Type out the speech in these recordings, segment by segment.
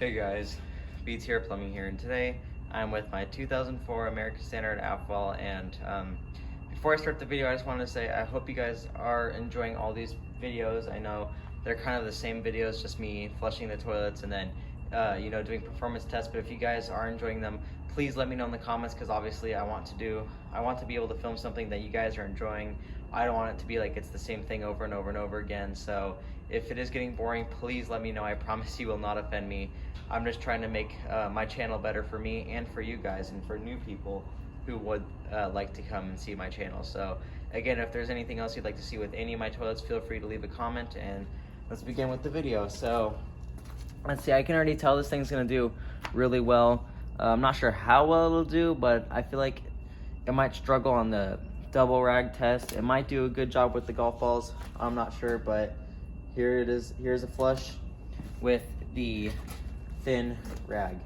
Hey guys, BTR Plumbing here, and today I'm with my 2004 American Standard Afwall. And before I start the video, I just wanted to say I hope you guys are enjoying all these videos. I know they're kind of the same videos, just me flushing the toilets and then doing performance tests. But if you guys are enjoying them, please let me know in the comments, because obviously I want to be able to film something that you guys are enjoying. I don't want it to be like it's the same thing over and over and over again. So if it is getting boring, please let me know. I promise you will not offend me. I'm just trying to make my channel better for me and for you guys and for new people who would like to come and see my channel. So again, if there's anything else you'd like to see with any of my toilets, feel free to leave a comment, and let's begin with the video. So let's see, I can already tell this thing's gonna do really well. I'm not sure how well it'll do, but I feel like it might struggle on the double rag test. It might do a good job with the golf balls. I'm not sure, but here it is. Here's a flush with the thin rag.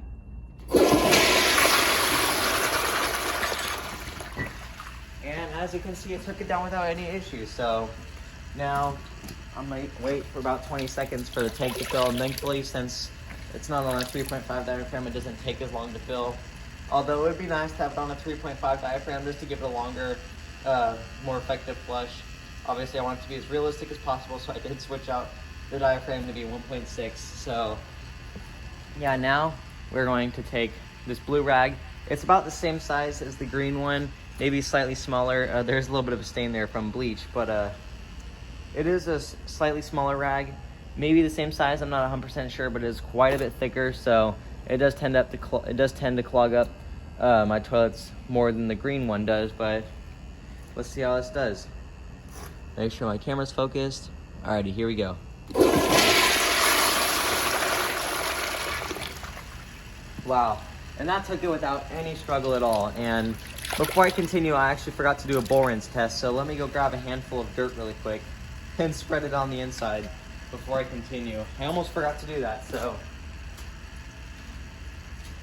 And as you can see, it took it down without any issues. So now I'm gonna wait for about 20 seconds for the tank to fill, and thankfully, since it's not on a 3.5 diaphragm, it doesn't take as long to fill. Although it would be nice to have it on a 3.5 diaphragm just to give it a longer, more effective flush. Obviously I want it to be as realistic as possible, so I did switch out the diaphragm to be 1.6. So yeah, now we're going to take this blue rag. It's about the same size as the green one, maybe slightly smaller. There's a little bit of a stain there from bleach, but it is a slightly smaller rag. Maybe the same size, I'm not 100% sure, but it is quite a bit thicker, so it does tend to clog up my toilets more than the green one does. But let's see how this does. Make sure my camera's focused. Alrighty, here we go. Wow, and that took it without any struggle at all. And before I continue, I actually forgot to do a bore rinse test, so let me go grab a handful of dirt really quick and spread it on the inside before I continue. I almost forgot to do that, so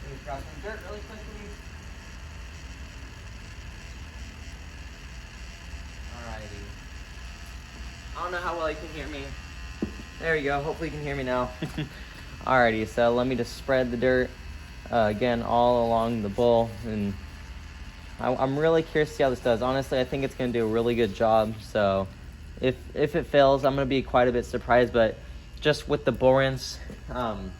let me grab some dirt really quickly. Alrighty. I don't know how well you can hear me. There you go, hopefully you can hear me now. Alrighty, so let me just spread the dirt again all along the bowl, and I'm really curious to see how this does. Honestly, I think it's going to do a really good job. So if it fails, I'm going to be quite a bit surprised, but just with the bore rinse and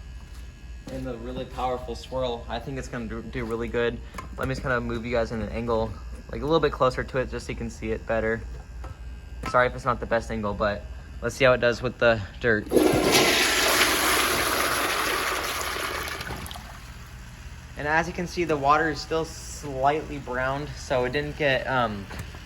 the really powerful swirl, I think it's going to do really good. Let me just kind of move you guys in an angle, like a little bit closer to it, just so you can see it better. Sorry if it's not the best angle, but let's see how it does with the dirt. And as you can see, the water is still slightly browned, so it didn't get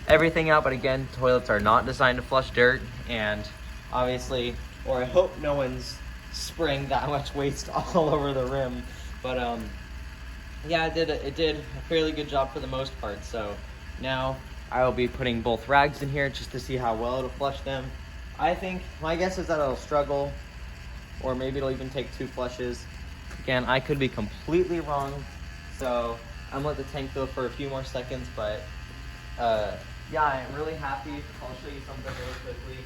everything out. But again, toilets are not designed to flush dirt, and obviously, or I hope no one's spraying that much waste all over the rim. But yeah, it did a fairly good job for the most part. So now I will be putting both rags in here just to see how well it'll flush them. I think, my guess is that it'll struggle, or maybe it'll even take 2 flushes. Again, I could be completely wrong, so I'm gonna let the tank fill for a few more seconds. But yeah, I'm really happy. I'll show you something really quickly.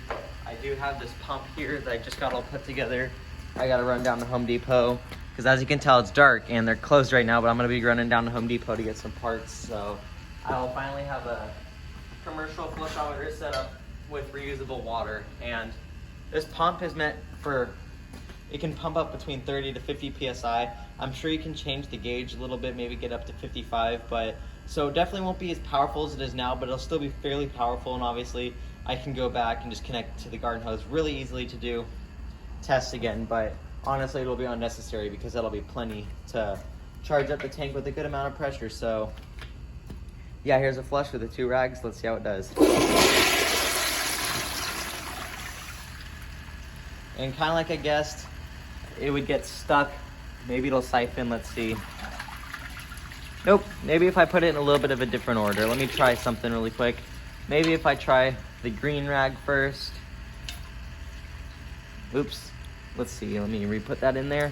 I do have this pump here that I just got all put together. I gotta run down to Home Depot, because as you can tell, it's dark and they're closed right now, but I'm gonna be running down to Home Depot to get some parts. So I'll finally have a commercial flushometer set up with reusable water. And this pump is meant for, it can pump up between 30 to 50 PSI. I'm sure you can change the gauge a little bit, maybe get up to 55, but so it definitely won't be as powerful as it is now, but it'll still be fairly powerful. And obviously I can go back and just connect to the garden hose really easily to do tests again. But honestly, it'll be unnecessary because that'll be plenty to charge up the tank with a good amount of pressure. So yeah, here's a flush with the 2 rags. Let's see how it does. And kind of like I guessed, it would get stuck. Maybe it'll siphon, let's see. Nope, maybe if I put it in a little bit of a different order. Let me try something really quick. Maybe if I try the green rag first. Oops, let's see, let me re-put that in there.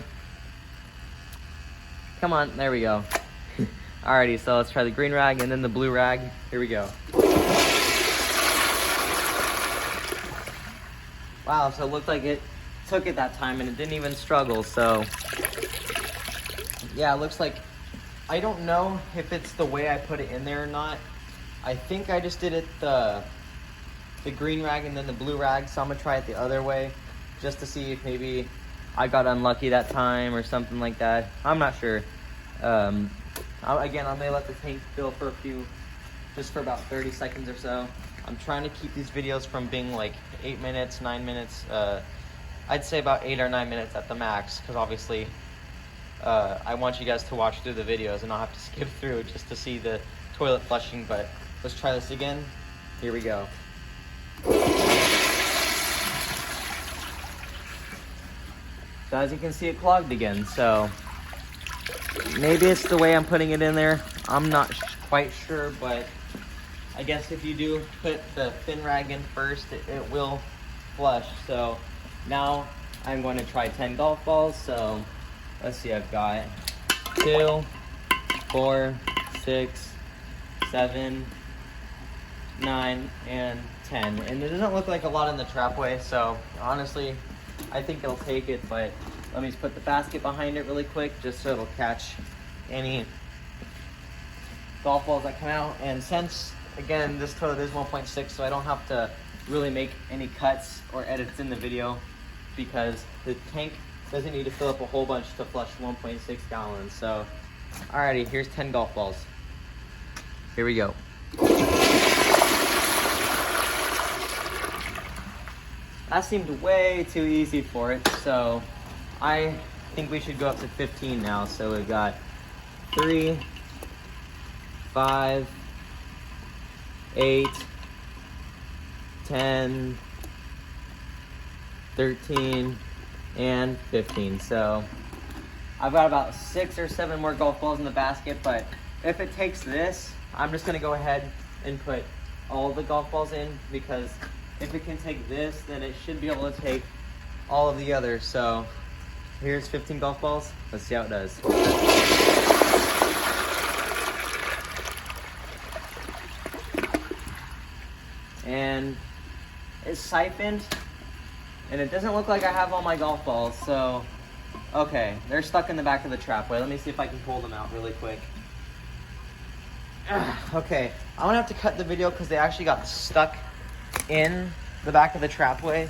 Come on, there we go. Alrighty, so let's try the green rag and then the blue rag. Here we go. Wow, so it looked like it took it that time and it didn't even struggle. So yeah, it looks like, I don't know if it's the way I put it in there or not. I think I just did it the green rag and then the blue rag, so I'm gonna try it the other way just to see if maybe I got unlucky that time or something like that. I'm not sure. Again, I may let the tank fill for just for about 30 seconds or so. I'm trying to keep these videos from being like 8 minutes, 9 minutes. I'd say about 8 or 9 minutes at the max, because obviously I want you guys to watch through the videos and not have to skip through just to see the toilet flushing. But let's try this again. Here we go. So as you can see, it clogged again. So maybe it's the way I'm putting it in there. I'm not quite sure, but I guess if you do put the thin rag in first, it will flush. So now I'm going to try 10 golf balls. So let's see, I've got 2, 4, 6, 7, 9, and 10. And it doesn't look like a lot in the trapway, so honestly, I think it'll take it, but let me just put the basket behind it really quick just so it'll catch any golf balls that come out. And since, again, this toilet is 1.6, so I don't have to really make any cuts or edits in the video because the tank doesn't need to fill up a whole bunch to flush 1.6 gallons. So, alrighty, here's 10 golf balls. Here we go. That seemed way too easy for it, so I think we should go up to 15 now. So we've got 3, 5, 8, 10, 13, and 15. So I've got about 6 or 7 more golf balls in the basket, but if it takes this, I'm just gonna go ahead and put all the golf balls in, because if it can take this, then it should be able to take all of the others. So here's 15 golf balls. Let's see how it does. And it's siphoned, and it doesn't look like I have all my golf balls. So, okay, they're stuck in the back of the trapway. Let me see if I can pull them out really quick. Okay, I'm gonna have to cut the video because they actually got stuck in the back of the trapway.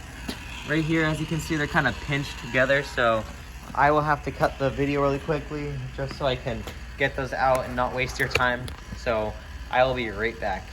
Right here, as you can see, they're kind of pinched together, so I will have to cut the video really quickly just so I can get those out and not waste your time. So I will be right back.